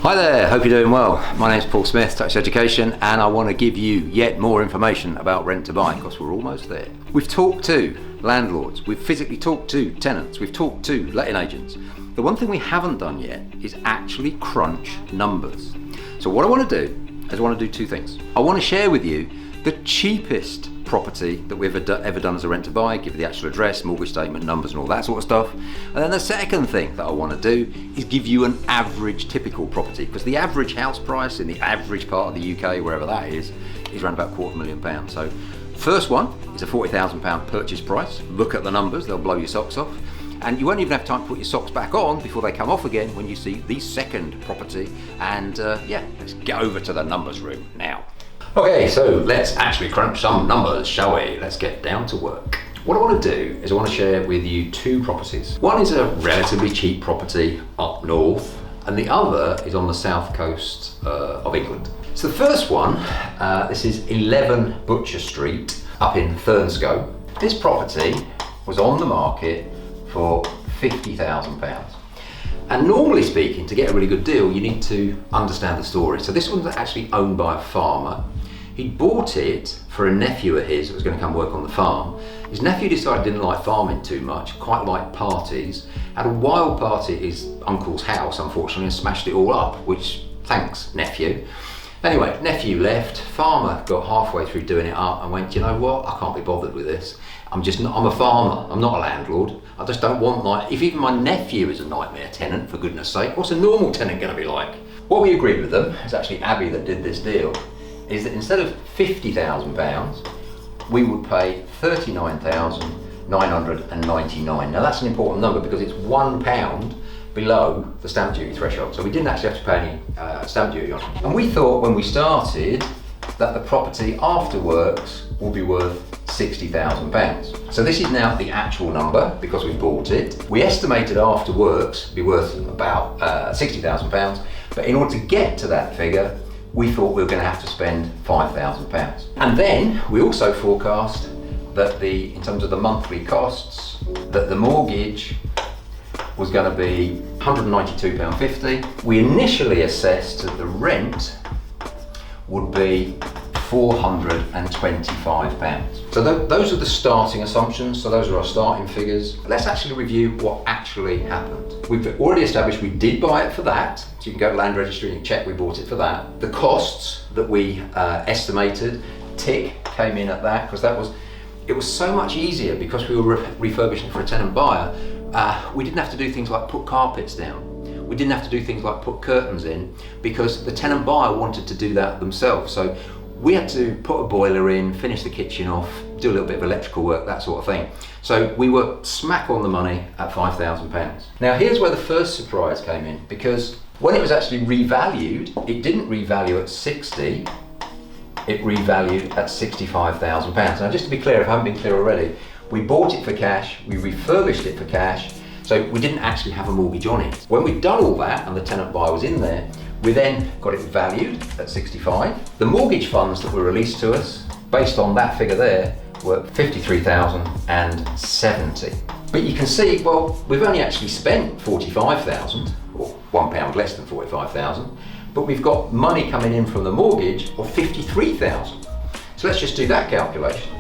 Hi there, hope you're doing well. My name's Paul Smith, Touchstone Education, and I want to give you yet more information about rent to buy because we're almost there. We've talked to landlords, we've physically talked to tenants, we've talked to letting agents. The one thing we haven't done yet is actually crunch numbers. So what I want to do is I want to do two things. I want to share with you the cheapest property that we've ever done as a rent to buy, give you the actual address, mortgage statement, numbers and all that sort of stuff. And then the second thing that I want to do is give you an average typical property, because the average house price in the average part of the UK, wherever that is around about £250,000. So first one is a £40,000 purchase price. Look at the numbers, they'll blow your socks off. And you won't even have time to put your socks back on before they come off again when you see the second property. And let's get over to the numbers room now. Okay, so let's actually crunch some numbers, shall we? Let's get down to work. What I want to do is I want to share with you two properties. One is a relatively cheap property up north, and the other is on the south coast of England. So the first one, this is 11 Butcher Street up in Thurnscoe. This property was on the market for £50,000. And normally speaking, to get a really good deal, you need to understand the story. So this one's actually owned by a farmer. He bought it for a nephew of his that was going to come work on the farm. His nephew decided he didn't like farming too much, quite liked parties, had a wild party at his uncle's house, unfortunately, and smashed it all up, which, thanks, nephew. Anyway, nephew left, farmer got halfway through doing it up and went, you know what, I can't be bothered with this. I'm a farmer, I'm not a landlord. I just don't want if even my nephew is a nightmare tenant, for goodness sake, what's a normal tenant going to be like? What we agreed with them, it's actually Abby that did this deal, is that instead of £50,000, we would pay £39,999. Now that's an important number because it's £1 below the stamp duty threshold. So we didn't actually have to pay any stamp duty on it. And we thought when we started that the property after works will be worth £60,000. So this is now the actual number because we bought it. We estimated after works to be worth about £60,000, but in order to get to that figure, we thought we were going to have to spend £5,000. And then we also forecast that in terms of the monthly costs, that the mortgage was going to be £192.50. We initially assessed that the rent would be £425. So those are the starting assumptions, so those are our starting figures. Let's actually review what actually happened. We've already established we did buy it for that, so you can go to land registry and check we bought it for that. The costs that we estimated, tick came in at that, because it was so much easier because we were refurbishing for a tenant buyer. We didn't have to do things like put carpets down. We didn't have to do things like put curtains in because the tenant buyer wanted to do that themselves. So we had to put a boiler in, finish the kitchen off, do a little bit of electrical work, that sort of thing. So we were smack on the money at £5,000. Now here's where the first surprise came in, because when it was actually revalued, it didn't revalue at 60, it revalued at £65,000. Now just to be clear, if I haven't been clear already, we bought it for cash, we refurbished it for cash, so we didn't actually have a mortgage on it. When we'd done all that and the tenant buyer was in there, we then got it valued at 65. The mortgage funds that were released to us, based on that figure there, were 53,070. But you can see, well, we've only actually spent 45,000, or £1 less than 45,000, but we've got money coming in from the mortgage of 53,000. So let's just do that calculation.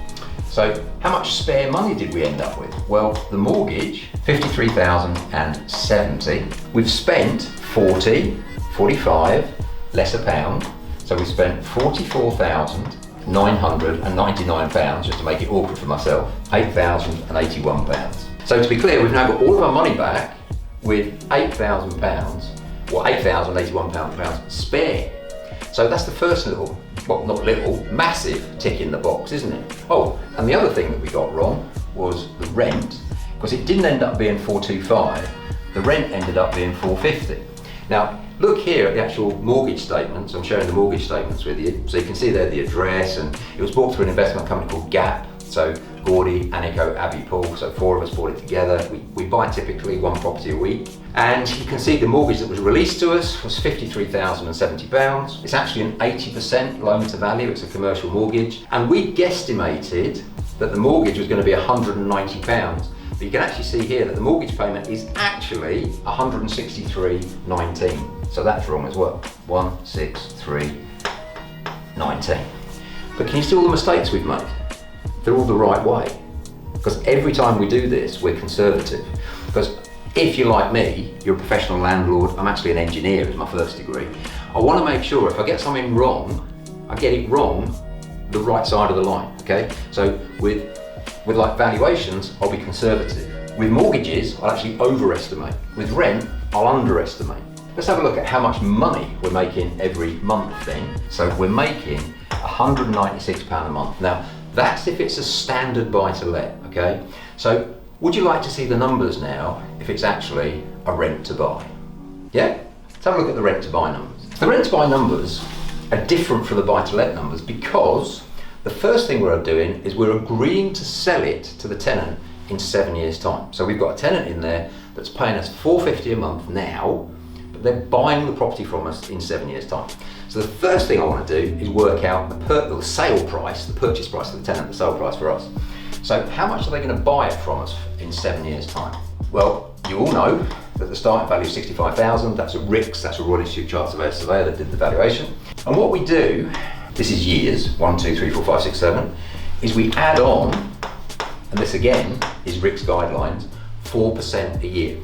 So how much spare money did we end up with? Well, the mortgage, 53,070. We've spent 45 less £1. So we spent £44,999, just to make it awkward for myself, £8,081. So to be clear, we've now got all of our money back with £8,000, or £8,081 spare. So that's the first little, well, not little, massive tick in the box, isn't it? Oh, and the other thing that we got wrong was the rent, because it didn't end up being 425, the rent ended up being 450. Now, look here at the actual mortgage statements. I'm sharing the mortgage statements with you. So you can see there the address, and it was bought through an investment company called Gap. So Gordy, Aniko, Abby, Paul, so four of us bought it together. We buy typically one property a week. And you can see the mortgage that was released to us was £53,070. It's actually an 80% loan to value, it's a commercial mortgage. And we guesstimated that the mortgage was going to be £190. But you can actually see here that the mortgage payment is actually £163.19. So that's wrong as well. 1, 6, 3, 19. But can you see all the mistakes we've made? They're all the right way. Because every time we do this, we're conservative. Because if you're like me, you're a professional landlord, I'm actually an engineer as my first degree. I want to make sure if I get something wrong, I get it wrong the right side of the line, okay? So with like valuations, I'll be conservative. With mortgages, I'll actually overestimate. With rent, I'll underestimate. Let's have a look at how much money we're making every month then. So we're making £196 a month. Now, that's if it's a standard buy-to-let, okay? So would you like to see the numbers now if it's actually a rent-to-buy? Yeah? Let's have a look at the rent-to-buy numbers. The rent-to-buy numbers are different from the buy-to-let numbers because the first thing we're doing is we're agreeing to sell it to the tenant in 7 years' time. So we've got a tenant in there that's paying us $450 a month now, but they're buying the property from us in 7 years' time. So the first thing I want to do is work out the sale price, the purchase price for the tenant, the sale price for us. So how much are they going to buy it from us in 7 years' time? Well, you all know that the starting value is $65,000. That's a RICS, that's a Royal Institute Chartered Surveyor that did the valuation. And what we do, this is years, 1, 2, 3, 4, 5, 6, 7, is we add on, and this again is RICS guidelines, 4% a year.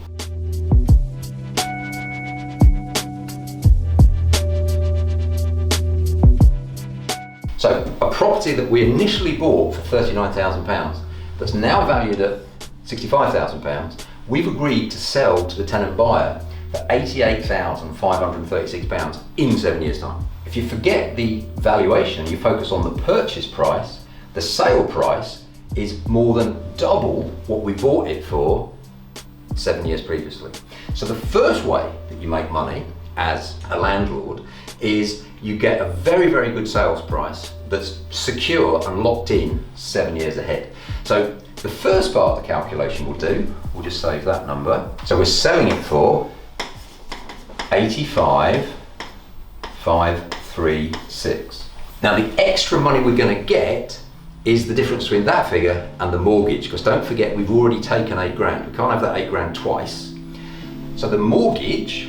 So a property that we initially bought for £39,000 that's now valued at £65,000, we've agreed to sell to the tenant buyer for £88,536 in 7 years' time. If you forget the valuation, you focus on the purchase price, the sale price is more than double what we bought it for 7 years previously. So the first way that you make money as a landlord is you get a very, very good sales price that's secure and locked in 7 years ahead. So the first part of the calculation we'll do, we'll just save that number. So we're selling it for 85,536. Now the extra money we're going to get is the difference between that figure and the mortgage, because don't forget we've already taken £8,000. We can't have that £8,000 twice. So the mortgage,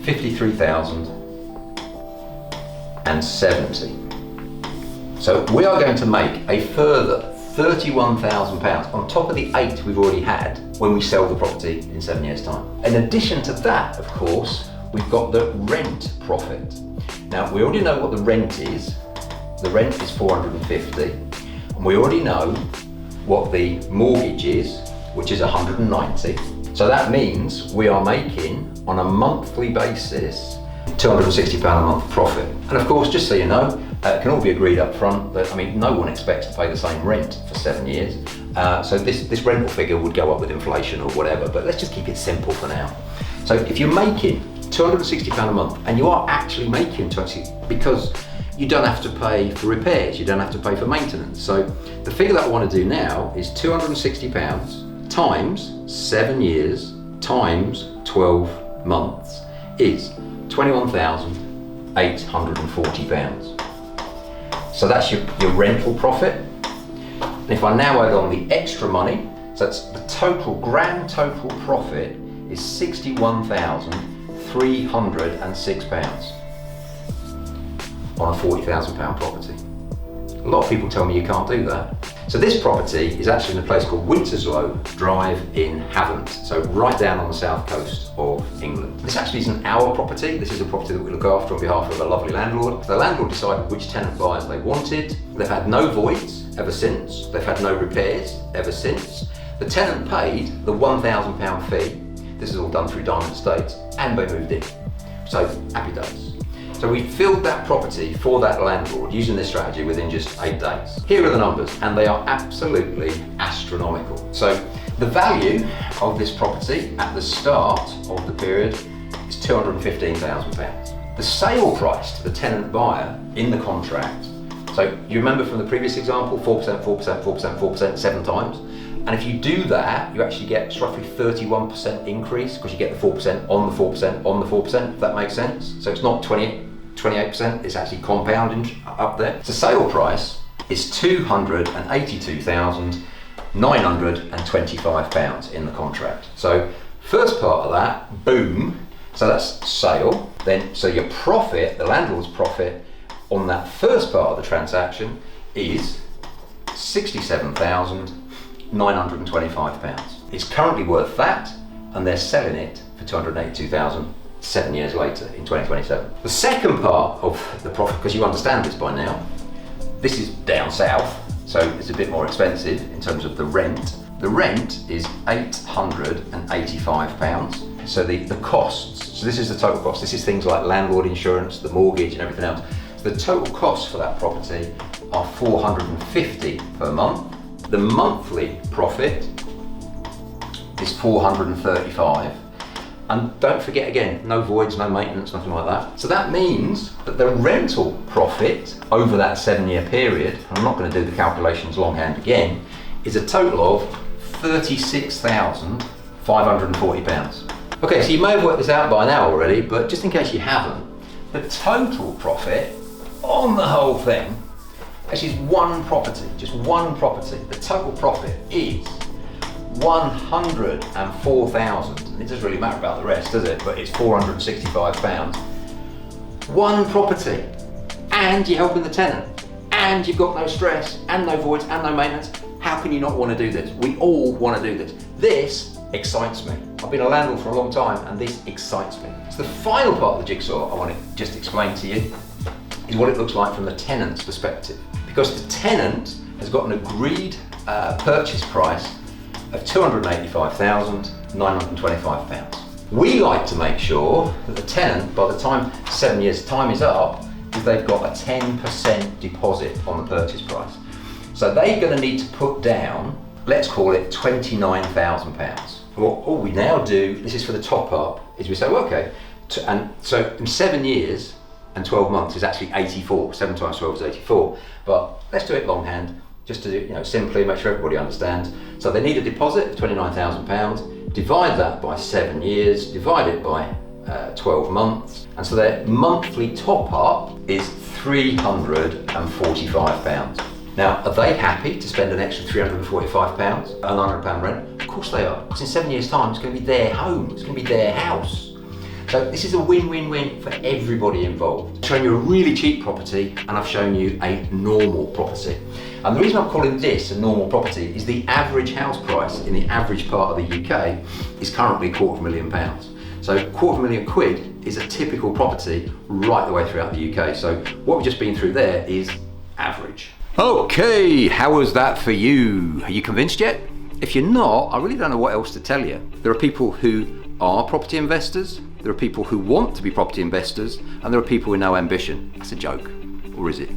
53,070. So we are going to make a further £31,000 on top of the 8 we've already had when we sell the property in 7 years' time. In addition to that, of course, we've got the rent profit. Now we already know what the rent is. The rent is $450, and we already know what the mortgage is, which is $190. So that means we are making on a monthly basis £260 a month profit. And of course, just so you know, it can all be agreed up front that, I mean, no one expects to pay the same rent for 7 years. So this rental figure would go up with inflation or whatever, but let's just keep it simple for now. So if you're making £260 a month, and you are actually making £260 because you don't have to pay for repairs, you don't have to pay for maintenance. So the figure that I want to do now is £260 times 7 years times 12 months is £21,840. So that's your rental profit. And if I now add on the extra money, so that's the grand total profit is £61,306 on a £40,000 property. A lot of people tell me you can't do that. So this property is actually in a place called Winterslow Drive in Havant, so right down on the south coast of England. This actually isn't our property. This is a property that we look after on behalf of a lovely landlord. The landlord decided which tenant buyers they wanted. They've had no voids ever since. They've had no repairs ever since. The tenant paid the £1,000 fee. This is all done through Diamond Estates, and they moved in. So happy days. So we filled that property for that landlord using this strategy within just 8 days. Here are the numbers, and they are absolutely astronomical. So the value of this property at the start of the period is £215,000. The sale price to the tenant buyer in the contract, so you remember from the previous example, 4%, 4%, 4%, 4%, 7 times. And if you do that, you actually get roughly 31% increase because you get the 4% on the 4% on the 4%, if that makes sense. So it's not 28%, it's actually compounding up there. The sale price is £282,925 in the contract. So first part of that, boom, so that's sale. then so your profit, the landlord's profit on that first part of the transaction is £67,925. It's currently worth that, and they're selling it for £282,000 7 years later in 2027. The second part of the profit, because you understand this by now, this is down south, so it's a bit more expensive in terms of the rent. The rent is £885. So the costs, so this is the total cost. This is things like landlord insurance, the mortgage and everything else. The total costs for that property are $450 per month. The monthly profit is $435. And don't forget again, no voids, no maintenance, nothing like that. So that means that the rental profit over that 7-year period, I'm not going to do the calculations longhand again, is a total of £36,540. Okay, so you may have worked this out by now already, but just in case you haven't, the total profit on the whole thing, actually is one property, just one property. The total profit is £104,000. It doesn't really matter about the rest, does it? But it's £465. One property, and you're helping the tenant, and you've got no stress, and no voids, and no maintenance. How can you not want to do this? We all want to do this. This excites me. I've been a landlord for a long time, and this excites me. So the final part of the jigsaw I want to just explain to you is what it looks like from the tenant's perspective. Because the tenant has got an agreed purchase price of £285,925. We like to make sure that the tenant, by the time 7 years' time is up, is they've got a 10% deposit on the purchase price. So they're going to need to put down, let's call it £29,000. All we now do, this is for the top up, is we say, well, okay, and so in 7 years and 12 months is actually 84. 7 times 12 is 84. But let's do it longhand, just to simply make sure everybody understands. So they need a deposit of £29,000, divide that by 7 years, divide it by 12 months, and so their monthly top up is £345. Now, are they happy to spend an extra £345, a £900 rent? Of course they are, because in 7 years' time it's going to be their home, it's going to be their house. So this is a win-win-win for everybody involved. I've shown you a really cheap property, and I've shown you a normal property. And the reason I'm calling this a normal property is the average house price in the average part of the UK is currently £250,000. So £250,000 is a typical property right the way throughout the UK. So what we've just been through there is average. Okay, how was that for you? Are you convinced yet? If you're not, I really don't know what else to tell you. There are people who are property investors, there are people who want to be property investors, and there are people with no ambition. That's a joke, or is it?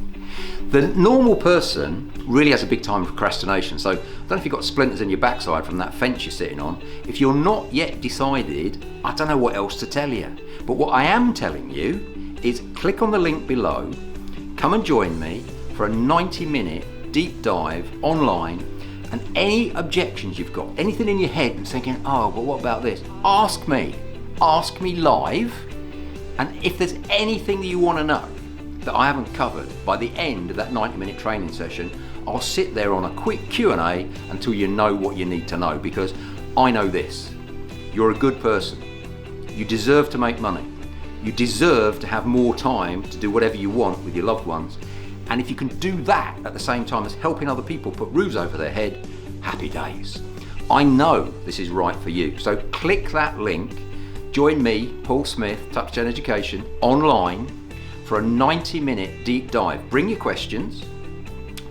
The normal person really has a big time of procrastination. So I don't know if you've got splinters in your backside from that fence you're sitting on. If you're not yet decided, I don't know what else to tell you. But what I am telling you is click on the link below, come and join me for a 90-minute deep dive online, and any objections you've got, anything in your head and thinking, oh, but what about this? Ask me live, and if there's anything that you want to know that I haven't covered by the end of that 90-minute training session, I'll sit there on a quick Q&A until you know what you need to know, because I know this. You're a good person. You deserve to make money. You deserve to have more time to do whatever you want with your loved ones. And if you can do that at the same time as helping other people put roofs over their head, happy days. I know this is right for you. So click that link, join me, Paul Smith, Touchstone Education, online for a 90-minute deep dive. Bring your questions,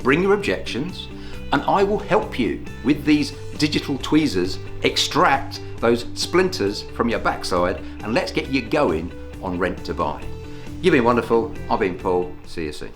bring your objections, and I will help you with these digital tweezers extract those splinters from your backside, and let's get you going on Rent to Buy. You've been wonderful. I've been Paul. See you soon.